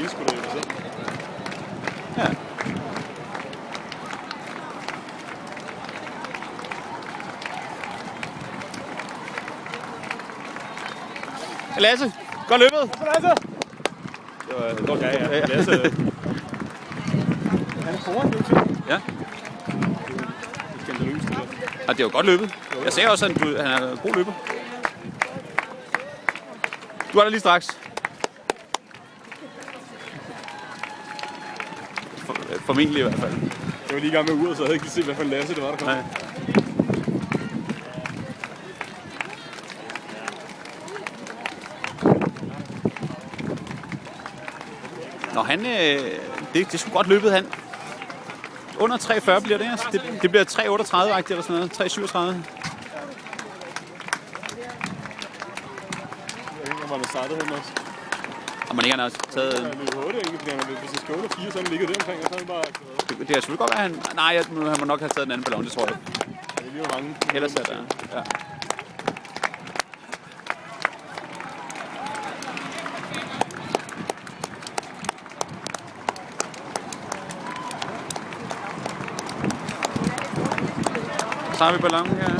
det sgu da jo se. Ja. Lasse, godt løbet. Lasse! Det var godt. Ja. Lasse. Han er foran, det er jo Ja. det er skandaløst, det der. Og det var godt løbet. Jeg sagde også, at han er god løber. Du er der lige straks. Formentlig i hvert fald. Jeg var lige i gang med uret, så jeg havde ikke set, hvad for en Lasse det var, der kom. Nej. Nå, han... det er sgu godt løbet, han. Under 3,40 bliver det, altså. Det bliver 3,38-agtigt eller sådan noget. 3,37. Jeg ved ikke, om han har startet hen også. Og man ikke han har taget... Han løb hurtigt, ikke? Fordi hvis han skal under 4, så har han ligget der omkring, og så er han bare... Det kan selvfølgelig godt være, han... Nej, han må nok have taget den anden ballon, det tror jeg. Ja, det er lige mange. Ellers er der... Ja. Så har vi ballonen her.